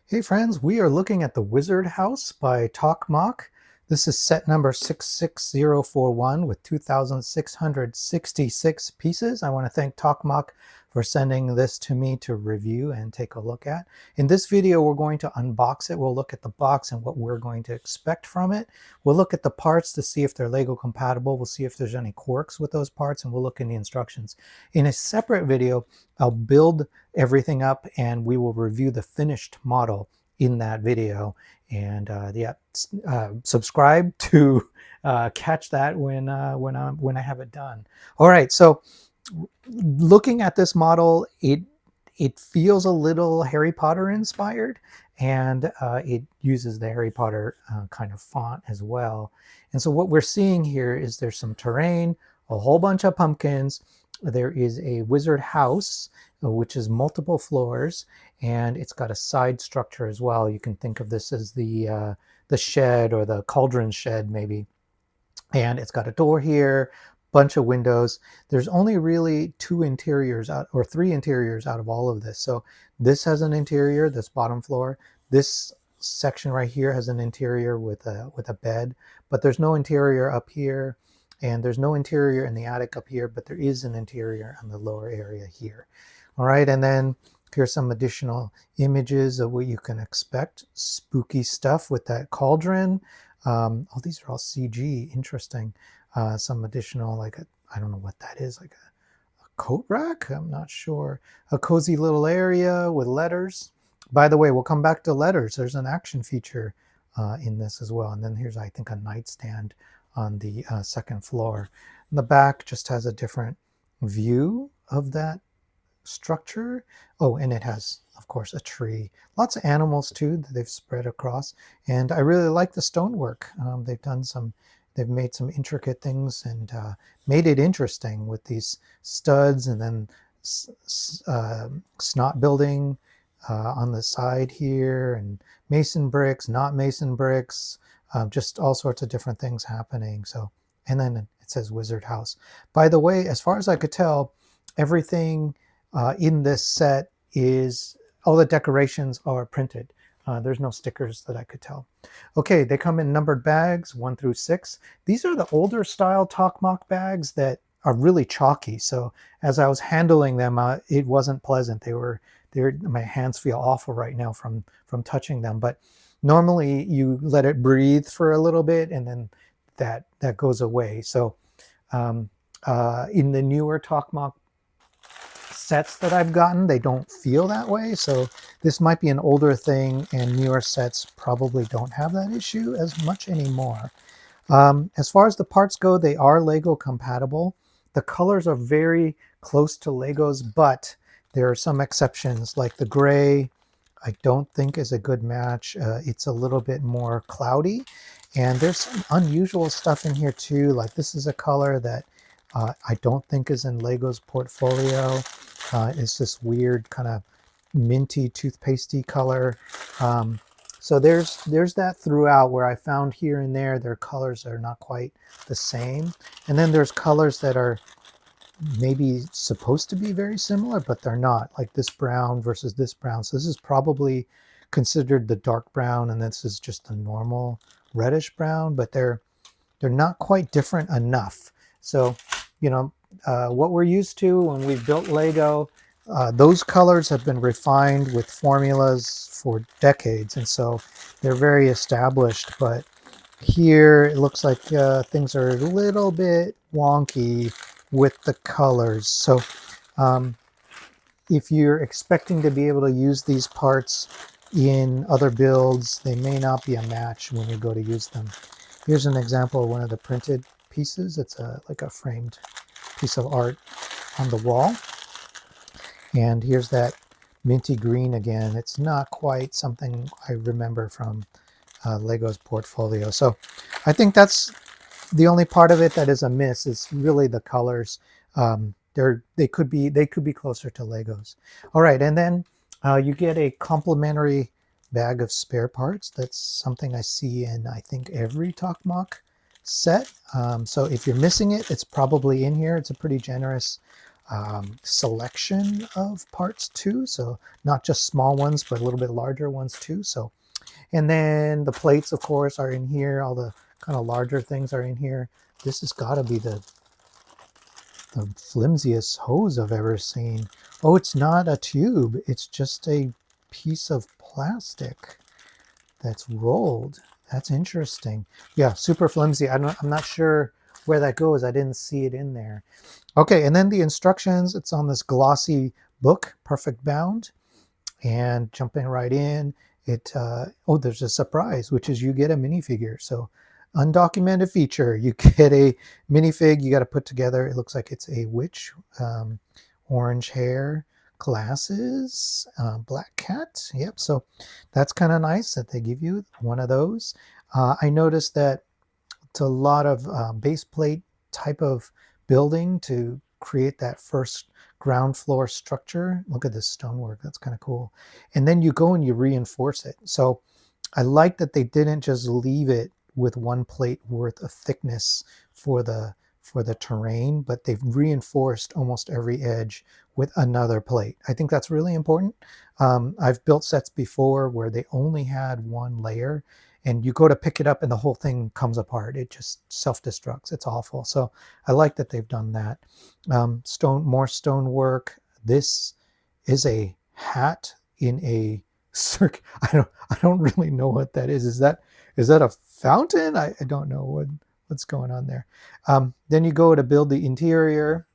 Hey friends, we are looking at the Wizard House by Tokmoc. This is set number 66041 with 2,666 pieces. I want to thank Tokmoc for sending this to me to review and take a look at. In this video, we're going to unbox it. We'll look at the box and what we're going to expect from it. We'll look at the parts to see if they're Lego compatible. We'll see if there's any quirks with those parts, and we'll look in the instructions. In a separate video, I'll build everything up and we will review the finished model in that video. And subscribe to catch that when I have it done. All right, so looking at this model, it feels a little Harry Potter inspired, and it uses the Harry Potter kind of font as well. And so what we're seeing here is there's some terrain, a whole bunch of pumpkins. There is a wizard house, which is multiple floors, and it's got a side structure as well. You can think of this as the shed, or the cauldron shed maybe. And it's got a door here, bunch of windows. There's only really two interiors out, or three interiors out of all of this. So this has an interior, this bottom floor. This section right here has an interior with a bed, but there's no interior up here, and there's no interior in the attic up here, but there is an interior in the lower area here. All right, and then here's some additional images of what you can expect. Spooky stuff with that cauldron. Oh, these are all CG. Interesting. Some additional, I don't know what that is, like a coat rack? I'm not sure. A cozy little area with letters. By the way, we'll come back to letters. There's an action feature in this as well. And then here's, I think, a nightstand on the second floor. And the back just has a different view of that structure. Oh, and it has, of course, a tree. Lots of animals too that they've spread across. And I really like the stonework. They've made some intricate things and made it interesting with these studs, and then snot building on the side here, and mason bricks, not mason bricks, just all sorts of different things happening. So, and then it says Wizard House. By the way, as far as I could tell, everything in this set is, all the decorations are printed. There's no stickers that I could tell. Okay, they come in numbered bags 1 through 6. These are the older style Tokmoc bags that are really chalky. So as I was handling them, it wasn't pleasant. My hands feel awful right now from touching them. But normally you let it breathe for a little bit, and then that goes away. So in the newer Tokmoc sets that I've gotten, they don't feel that way. So this might be an older thing, and newer sets probably don't have that issue as much anymore. As far as the parts go, they are Lego compatible. The colors are very close to Legos, but there are some exceptions, like the gray I don't think is a good match. It's a little bit more cloudy, and there's some unusual stuff in here too. Like this is a color that I don't think is in Lego's portfolio. It's this weird kind of minty, toothpastey color. So there's that throughout, where I found here and there their colors are not quite the same. And then there's colors that are maybe supposed to be very similar, but they're not, like this brown versus this brown. So this is probably considered the dark brown, and this is just a normal reddish brown, but they're not quite different enough. So, you know, what we're used to when we've built Lego, those colors have been refined with formulas for decades, and so they're very established. But here it looks like things are a little bit wonky with the colors. So if you're expecting to be able to use these parts in other builds, they may not be a match when you go to use them. Here's an example of one of the printed pieces. It's like a framed piece of art on the wall. And here's that minty green again. It's not quite something I remember from Lego's portfolio. So I think that's the only part of it that is a miss, is really the colors. They could be closer to Legos. All right, and then you get a complimentary bag of spare parts. That's something I see in, I think, every Tokmoc set. So if you're missing it, it's probably in here. It's a pretty generous selection of parts too. So not just small ones, but a little bit larger ones too. So, and then the plates, of course, are in here. All the kind of larger things are in here. This has got to be the flimsiest hose I've ever seen. Oh, it's not a tube. It's just a piece of plastic that's rolled. That's interesting. Yeah, super flimsy. I'm not sure where that goes. I didn't see it in there. Okay, and then the instructions. It's on this glossy book, perfect bound. And jumping right in, oh, there's a surprise, which is you get a minifigure. So undocumented feature, you get a minifig you got to put together. It looks like it's a witch, orange hair, glasses, black cat. Yep, so that's kind of nice that they give you one of those. I noticed that it's a lot of base plate type of building to create that first ground floor structure. Look at this stonework. That's kind of cool. And then you go and you reinforce it. So I like that they didn't just leave it with one plate worth of thickness for the terrain, but they've reinforced almost every edge with another plate. I think that's really important. I've built sets before where they only had one layer, and you go to pick it up and the whole thing comes apart. It just self-destructs. It's awful. So I like that they've done that. More stonework. This is a hat in a circle. I don't really know what that is. Is that a fountain? I don't know what's going on there. Then you go to build the interior.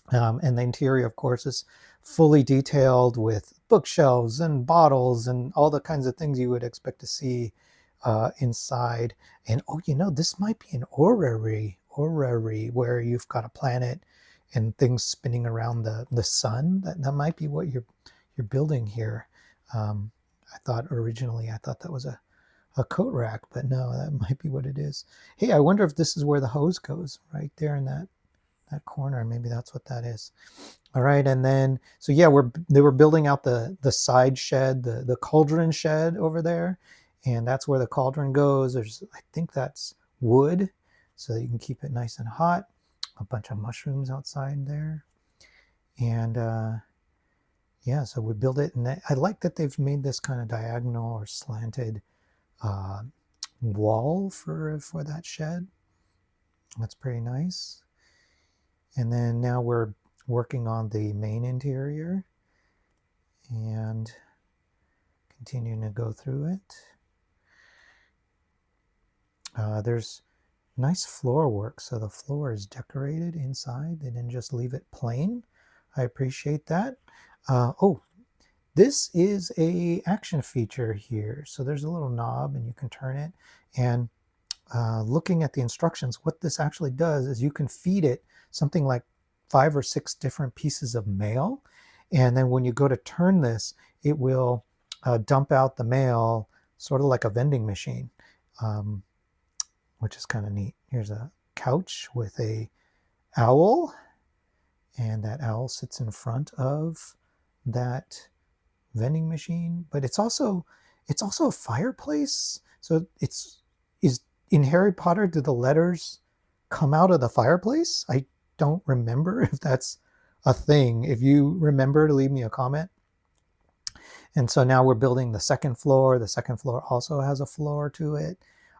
And the interior, of course, is fully detailed with bookshelves and bottles and all the kinds of things you would expect to see inside. And oh, this might be an orrery where you've got a planet and things spinning around the sun. That might be what you're building here. I thought that was a coat rack, but no, that might be what it is. Hey, I wonder if this is where the hose goes, right there in that corner. Maybe that's what that is. All right, and then so yeah, they were building out the side shed, the cauldron shed over there, and that's where the cauldron goes. I think that's wood, so that you can keep it nice and hot. A bunch of mushrooms outside there, and yeah, so we build it, and I like that they've made this kind of diagonal or slanted wall for that shed. That's pretty nice. And then now we're working on the main interior and continuing to go through it. There's nice floor work, so the floor is decorated inside. They didn't just leave it plain. I appreciate that. Oh, this is a action feature here. So there's a little knob and you can turn it. And looking at the instructions, what this actually does is you can feed it something like 5 or 6 different pieces of mail. And then when you go to turn this, it will dump out the mail sort of like a vending machine, which is kind of neat. Here's a couch with a owl, and that owl sits in front of that vending machine, but it's also a fireplace. So is in Harry Potter, do the letters come out of the fireplace? I don't remember if that's a thing. If you remember, to leave me a comment. And so now we're building the second floor. The second floor also has a floor to it.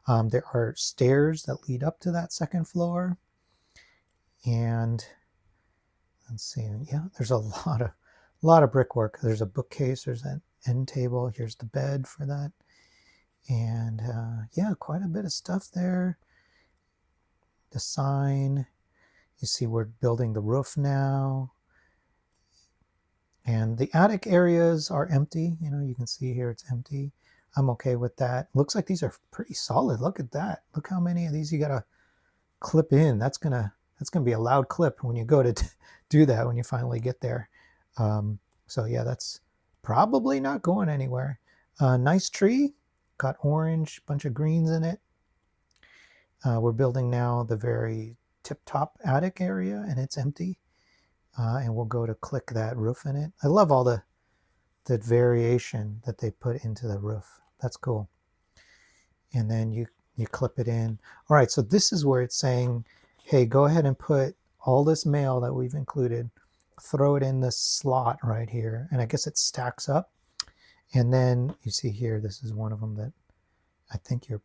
There are stairs that lead up to that second floor. And let's see, yeah, there's a lot of brickwork. There's a bookcase, there's an end table, here's the bed for that. And yeah, quite a bit of stuff there. The sign, you see we're building the roof now. And the attic areas are empty. You can see here it's empty. I'm okay with that. Looks like these are pretty solid. Look at that. Look how many of these you gotta clip in. That's gonna be a loud clip when you go to do that when you finally get there. So yeah, that's probably not going anywhere. Nice tree, got orange, bunch of greens in it. We're building now the very tip-top attic area, and it's empty. And we'll go to click that roof in it. I love all the variation that they put into the roof. That's cool. And then you clip it in. All right, so this is where it's saying, hey, go ahead and put all this mail that we've included throw it in this slot right here, and I guess it stacks up. And then you see here, this is one of them that I think you're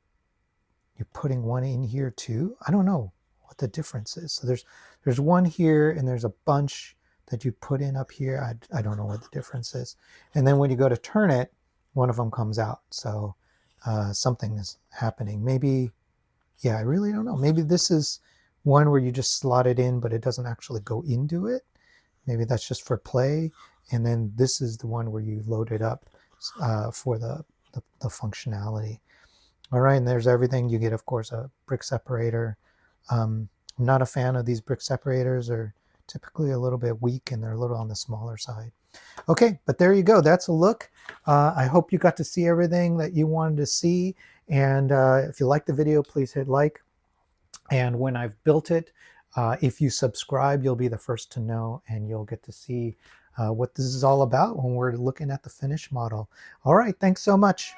putting one in here too. I don't know what the difference is. So there's one here, and there's a bunch that you put in up here. I don't know what the difference is. And then when you go to turn it, one of them comes out. So something is happening. Maybe, yeah, I really don't know. Maybe this is one where you just slot it in, but it doesn't actually go into it. Maybe that's just for play. And then this is the one where you load it up for the functionality. All right, and there's everything. You get, of course, a brick separator. I'm not a fan of these brick separators. They're typically a little bit weak, and they're a little on the smaller side. Okay, but there you go. That's a look. I hope you got to see everything that you wanted to see. And if you liked the video, please hit like. And when I've built it, if you subscribe, you'll be the first to know, and you'll get to see what this is all about when we're looking at the finished model. All right, thanks so much.